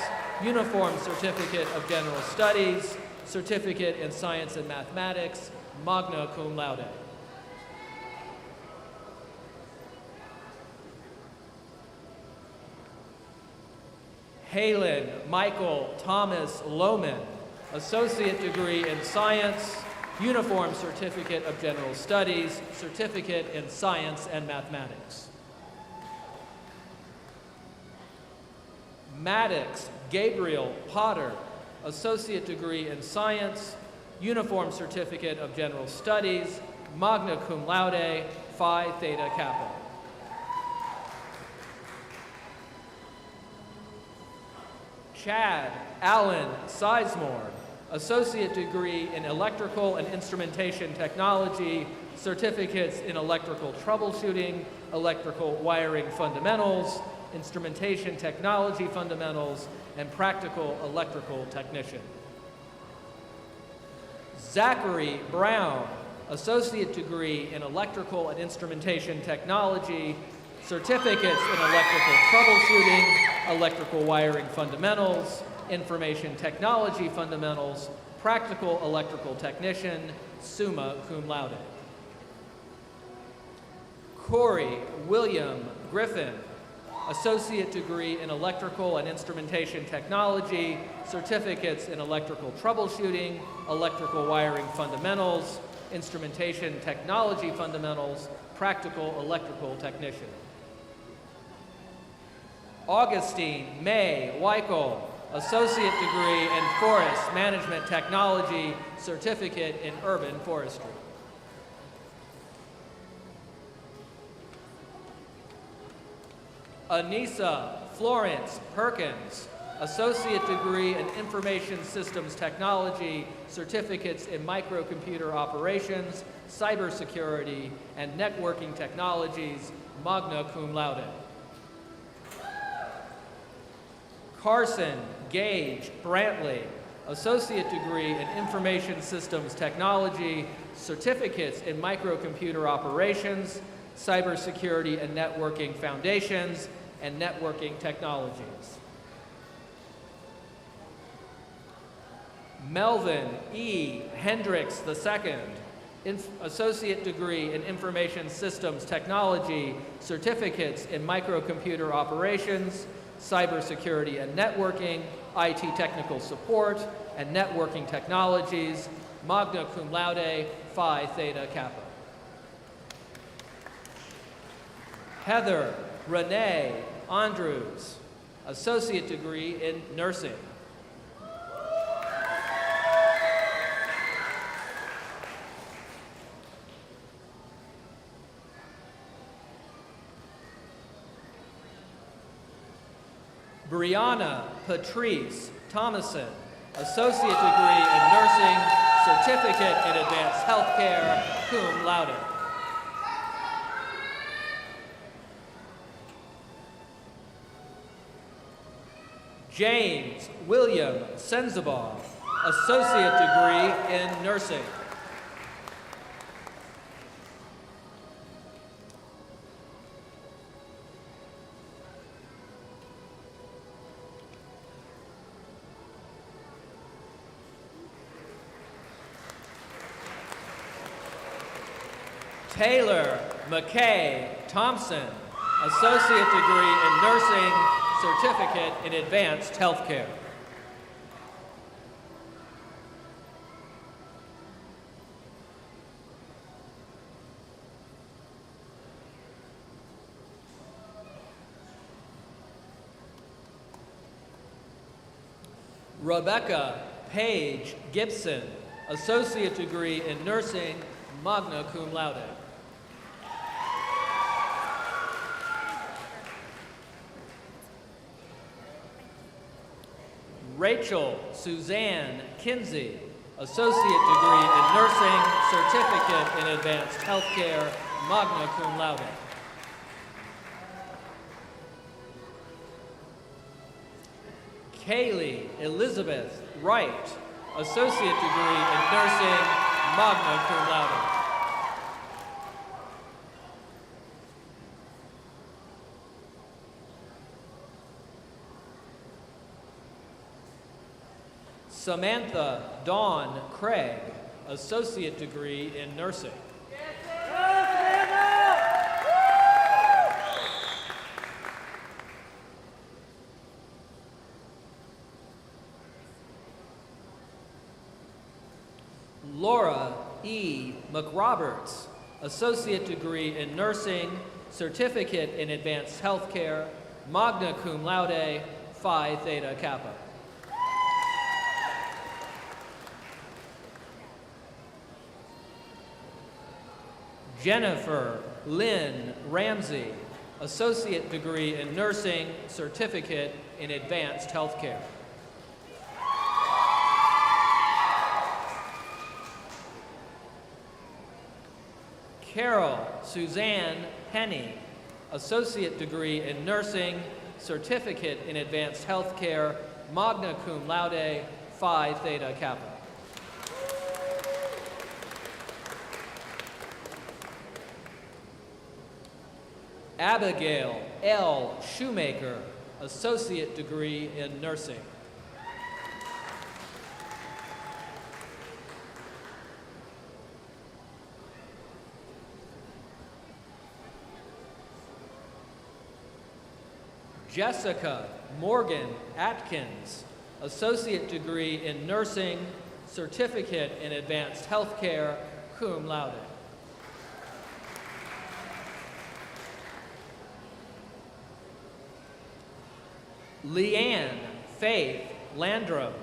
uniform certificate of general studies, certificate in science and mathematics, magna cum laude. Halen Michael Thomas Lohman, associate degree in science, uniform certificate of general studies, certificate in science and mathematics. Maddox Gabriel Potter, associate degree in science, uniform certificate of general studies, magna cum laude, Phi Theta Kappa. Chad Allen Sizemore, associate degree in electrical and instrumentation technology, certificates in electrical troubleshooting, electrical wiring fundamentals, instrumentation technology fundamentals, and practical electrical technician. Zachary Brown, associate degree in electrical and instrumentation technology, certificates in electrical troubleshooting, electrical wiring fundamentals, information technology fundamentals, practical electrical technician, summa cum laude. Corey William Griffin, associate degree in electrical and instrumentation technology, certificates in electrical troubleshooting, electrical wiring fundamentals, instrumentation technology fundamentals, practical electrical technician. Augustine May Weichel, associate degree in forest management technology, certificate in urban forestry. Anissa Florence Perkins, associate degree in information systems technology, certificates in microcomputer operations, cybersecurity, and networking technologies, magna cum laude. Carson Gage Brantley, associate degree in information systems technology, certificates in microcomputer operations, cybersecurity and networking foundations, and networking technologies. Melvin E. Hendricks II, associate degree in information systems technology, certificates in microcomputer operations, cybersecurity and networking, IT technical support, and networking technologies, magna cum laude, Phi Theta Kappa. Heather Renee Andrews, associate degree in nursing. Brianna Patrice Thomason, associate degree in nursing, certificate in advanced healthcare, cum laude. James William Senzabaugh, associate degree in nursing. Taylor McKay Thompson, associate degree in nursing, certificate in advanced healthcare. Rebecca Page Gibson, associate degree in nursing, magna cum laude. Rachel Suzanne Kinsey, associate degree in nursing, Certificate in Advanced Healthcare, magna cum laude. Kaylee Elizabeth Wright, Associate Degree in Nursing, magna cum laude. Samantha Dawn Craig, Associate Degree in Nursing. Laura E. McRoberts, Associate Degree in Nursing, Certificate in Advanced Healthcare, magna cum laude, Phi Theta Kappa. Jennifer Lynn Ramsey, Associate Degree in Nursing, Certificate in Advanced Healthcare. Carol Suzanne Penny, Associate Degree in Nursing, Certificate in Advanced Healthcare, magna cum laude, Phi Theta Kappa. Abigail L. Shoemaker, Associate Degree in Nursing. Jessica Morgan Atkins, Associate Degree in Nursing, Certificate in Advanced Healthcare, cum laude. Leanne Faith Landrum,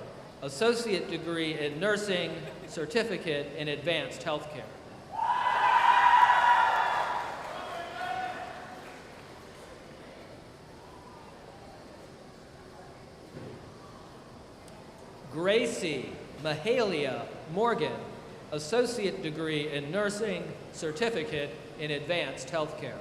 Associate Degree in Nursing, Certificate in Advanced Healthcare. Gracie Mahalia Morgan, Associate Degree in Nursing, Certificate in Advanced Healthcare.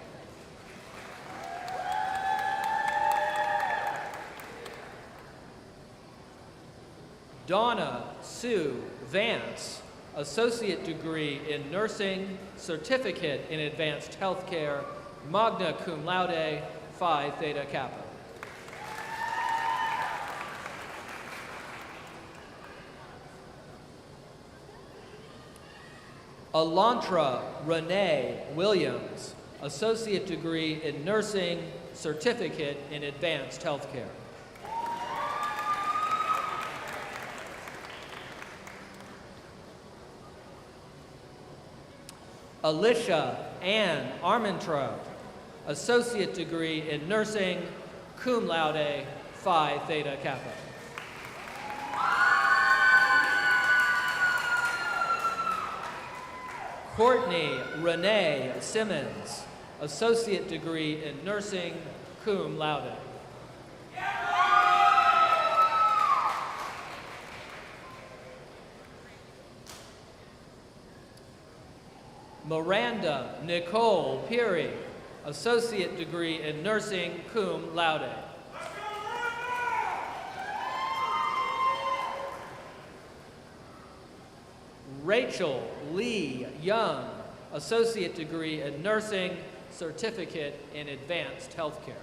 Donna Sue Vance, Associate Degree in Nursing, Certificate in Advanced Healthcare, magna cum laude, Phi Theta Kappa. Elantra Renee Williams, Associate Degree in Nursing, Certificate in Advanced Healthcare. Alicia Ann Armentrout, Associate Degree in Nursing, cum laude, Phi Theta Kappa. Courtney Renee Simmons, Associate Degree in Nursing, cum laude. Miranda Nicole Peary, Associate Degree in Nursing, cum laude. Rachel Lee Young, Associate Degree in Nursing, Certificate in Advanced Healthcare.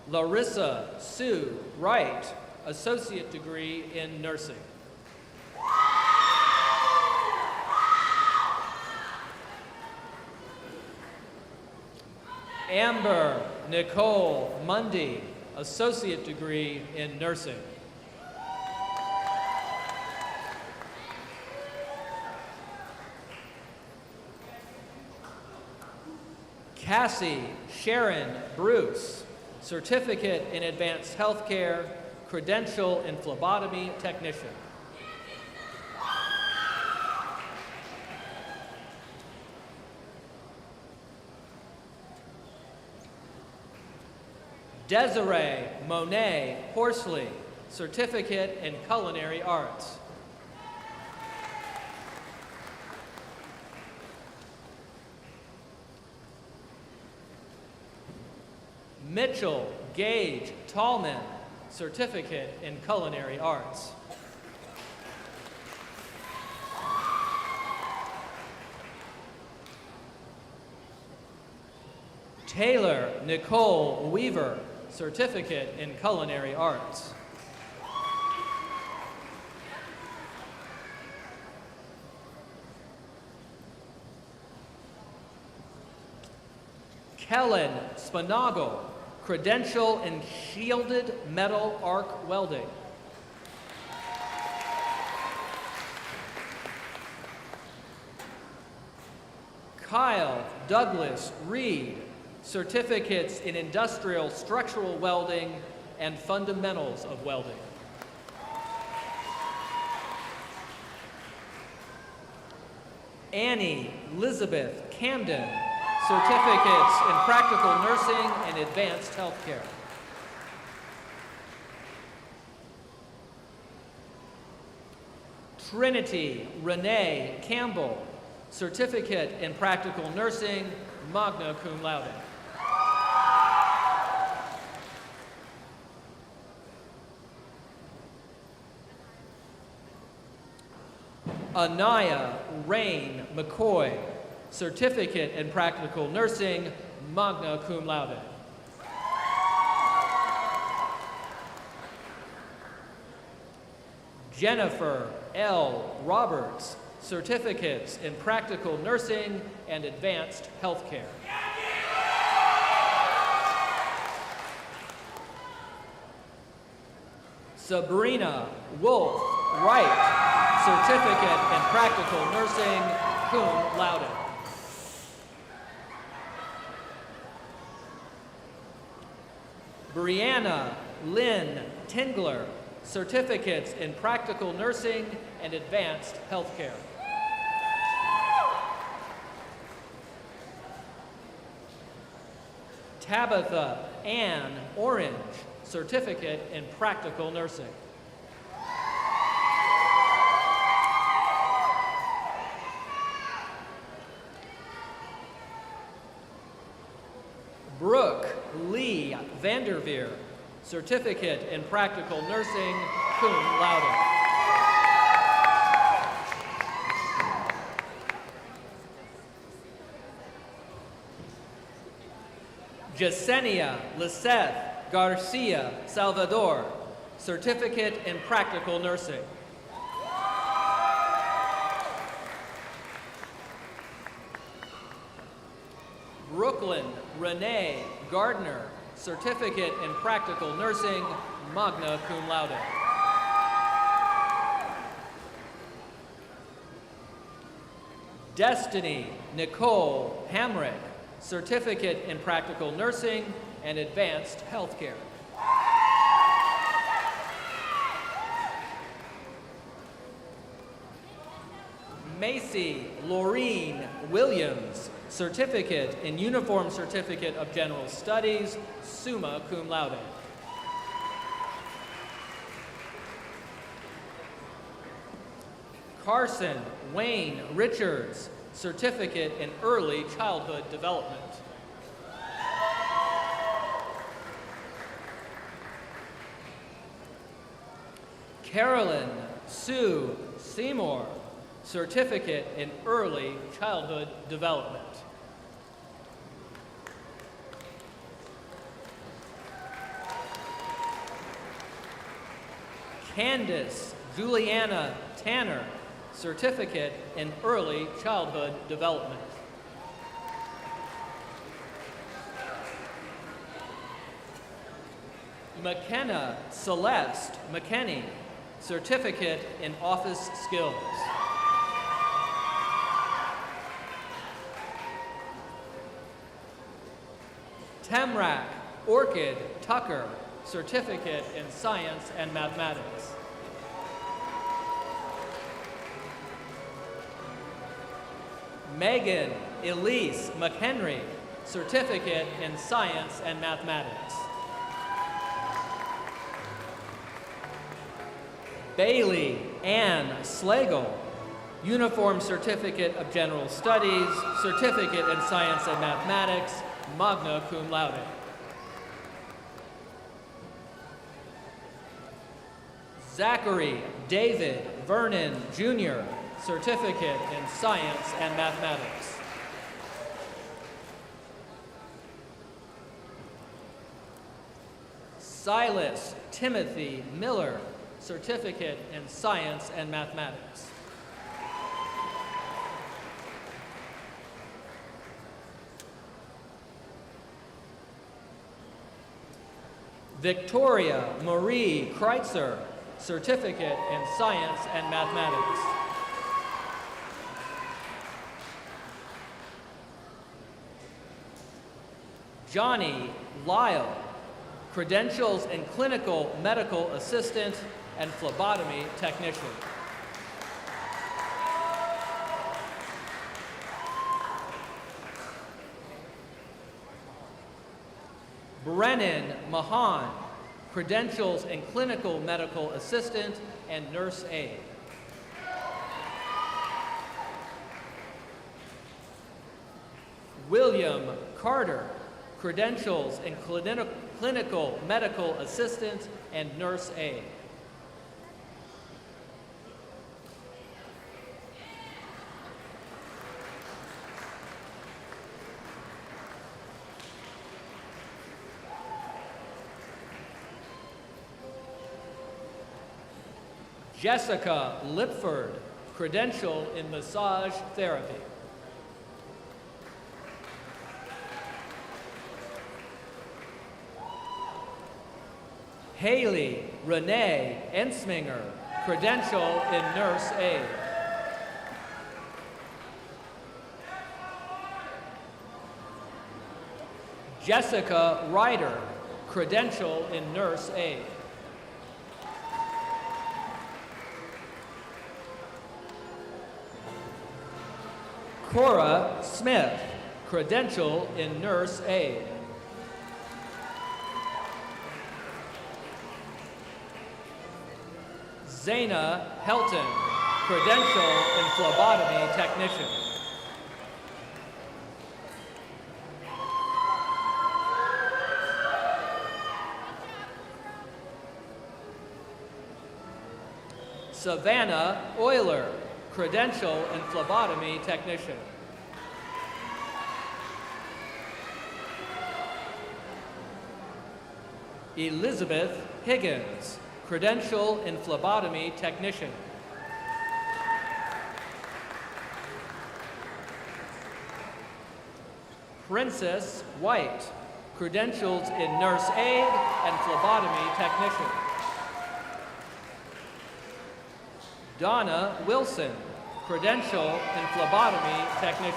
Larissa Sue Wright, Associate Degree in Nursing. Amber Nicole Mundy, Associate Degree in Nursing. Cassie Sharon Bruce, Certificate in Advanced Healthcare, Credential in Phlebotomy Technician. Desiree Monet Horsley, Certificate in Culinary Arts. Mitchell Gage Tallman, Certificate in Culinary Arts. Taylor Nicole Weaver, Certificate in Culinary Arts. Kellen Spinagle, Credential in Shielded Metal Arc Welding. Kyle Douglas Reed, Certificates in Industrial Structural Welding and Fundamentals of Welding. Annie Elizabeth Camden, Certificates in Practical Nursing and Advanced Healthcare. Trinity Renee Campbell, Certificate in Practical Nursing, magna cum laude. Anaya Rain McCoy, Certificate in Practical Nursing, magna cum laude. Jennifer L. Roberts, Certificates in Practical Nursing and Advanced Healthcare. Sabrina Wolf Wright, Certificate in Practical Nursing, cum laude. Brianna Lynn Tingler, Certificates in Practical Nursing and Advanced Healthcare. Tabitha Ann Orange, Certificate in Practical Nursing. Brooke Lee Vanderveer, Certificate in Practical Nursing, cum laude. Jasenia Liseth Garcia Salvador, Certificate in Practical Nursing. Brooklyn Renee Gardner, Certificate in Practical Nursing, magna cum laude. Destiny Nicole Hamrick, Certificate in Practical Nursing and Advanced Healthcare. Macy Laureen Williams, Certificate in Uniform Certificate of General Studies, summa cum laude. Carson Wayne Richards, Certificate in Early Childhood Development. Carolyn Sue Seymour, Certificate in Early Childhood Development. Candace Juliana Tanner, Certificate in Early Childhood Development. McKenna Celeste McKenney, Certificate in Office Skills. Tamrak Orchid Tucker, Certificate in Science and Mathematics. Megan Elise McHenry, Certificate in Science and Mathematics. Bailey Ann Slagle, Uniform Certificate of General Studies, Certificate in Science and Mathematics, magna cum laude. Zachary David Vernon, Jr., Certificate in Science and Mathematics. Silas Timothy Miller, Certificate in Science and Mathematics. Victoria Marie Kreitzer, Certificate in Science and Mathematics. Johnny Lyle, Credentials in Clinical Medical Assistant and Phlebotomy Technician. Brennan Mahan, Credentials in Clinical Medical Assistant and Nurse Aide. William Carter, Credentials in Clinical Medical Assistant and Nurse Aide. Jessica Lipford, Credential in Massage Therapy. Haley Renee Ensminger, Credential in Nurse Aide. Jessica Ryder, Credential in Nurse Aide. Cora Smith, Credential in Nurse Aide. Zaina Helton, Credential in Phlebotomy Technician. Savannah Euler, Credential in Phlebotomy Technician. Elizabeth Higgins, Credential in Phlebotomy Technician. Princess White, Credentials in Nurse Aide and Phlebotomy Technician. Donna Wilson, Credential in Phlebotomy Technician.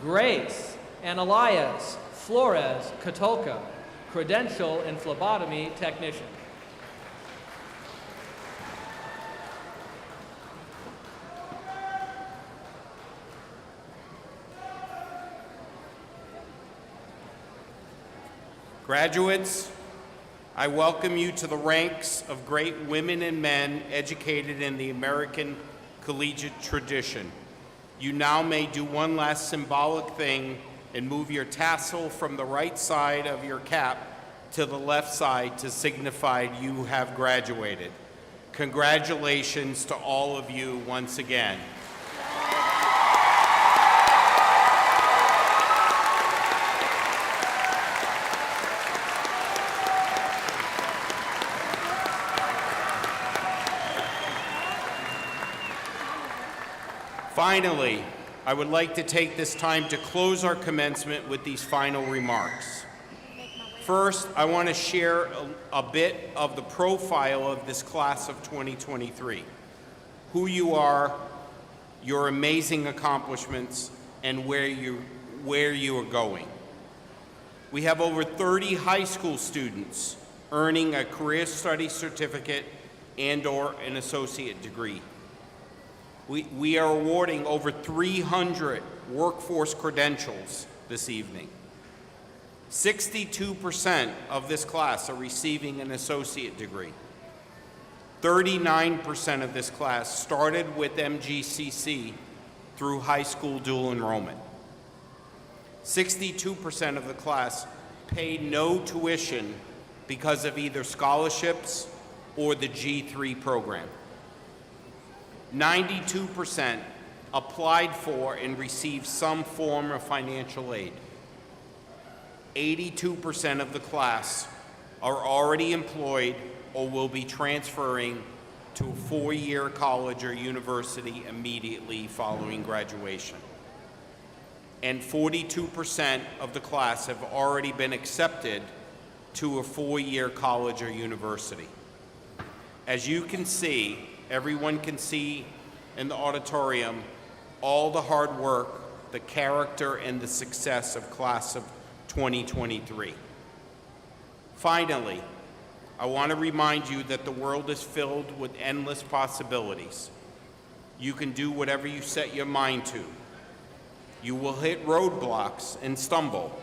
Grace Analias Flores Katolka, Credential in Phlebotomy Technician. Graduates, I welcome you to the ranks of great women and men educated in the American collegiate tradition. You now may do one last symbolic thing and move your tassel from the right side of your cap to the left side to signify you have graduated. Congratulations to all of you once again. Finally, I would like to take this time to close our commencement with these final remarks. First, I want to share a bit of the profile of this class of 2023, who you are, your amazing accomplishments, and where you are going. We have over 30 high school students earning a career study certificate and/or an associate degree. We are awarding over 300 workforce credentials this evening. 62% of this class are receiving an associate degree. 39% of this class started with MGCC through high school dual enrollment. 62% of the class paid no tuition because of either scholarships or the G3 program. 92% applied for and received some form of financial aid. 82% of the class are already employed or will be transferring to a four-year college or university immediately following graduation. And 42% of the class have already been accepted to a four-year college or university. As you can see, everyone can see in the auditorium all the hard work, the character, and the success of class of 2023. Finally, I want to remind you that the world is filled with endless possibilities. You can do whatever you set your mind to. You will hit roadblocks and stumble.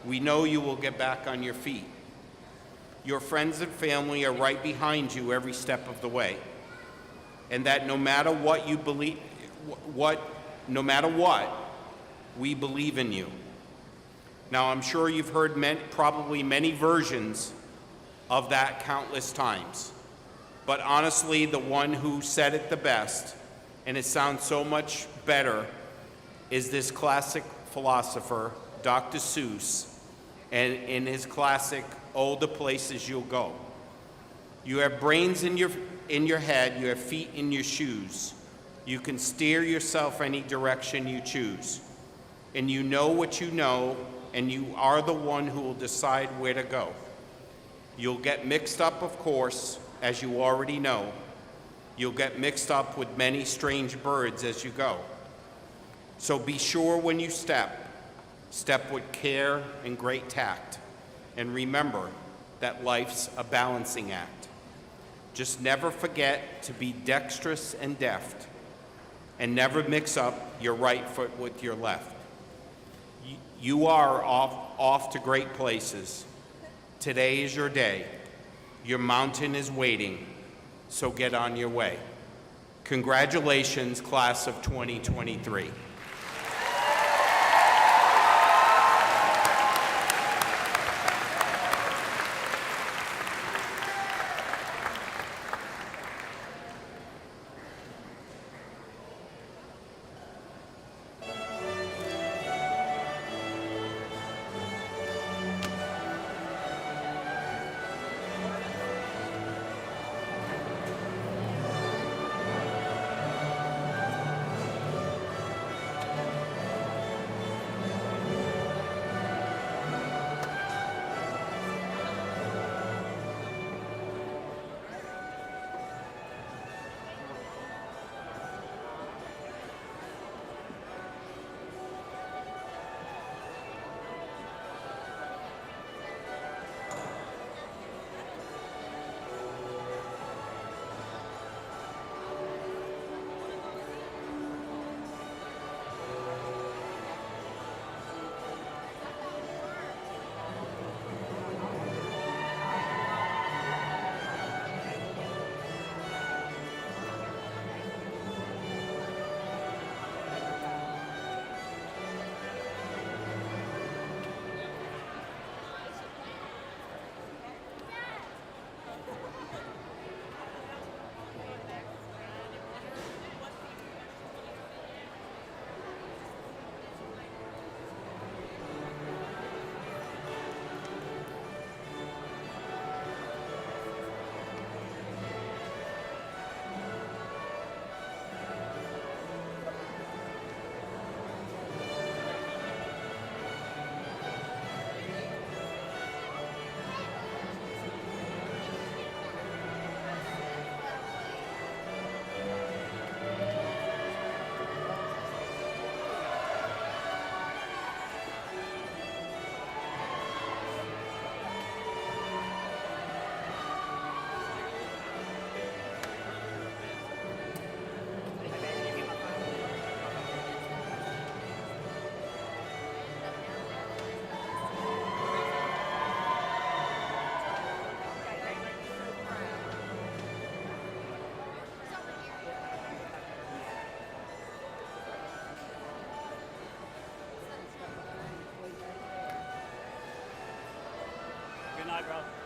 We know you will get back on your feet. Your friends and family are right behind you every step of the way. And that no matter what you believe, we believe in you. Now, I'm sure you've heard probably many versions of that countless times. But honestly, the one who said it the best, and it sounds so much better, is this classic philosopher, Dr. Seuss, and in his classic, "Oh, the Places You'll Go." You have brains in your head, you have feet in your shoes. You can steer yourself any direction you choose. And you know what you know, and you are the one who will decide where to go. You'll get mixed up, of course, as you already know. You'll get mixed up with many strange birds as you go. So be sure when you step with care and great tact. And remember that life's a balancing act. Just never forget to be dexterous and deft, and never mix up your right foot with your left. You are off to great places. Today is your day. Your mountain is waiting, so get on your way. Congratulations, class of 2023. Bye, bro.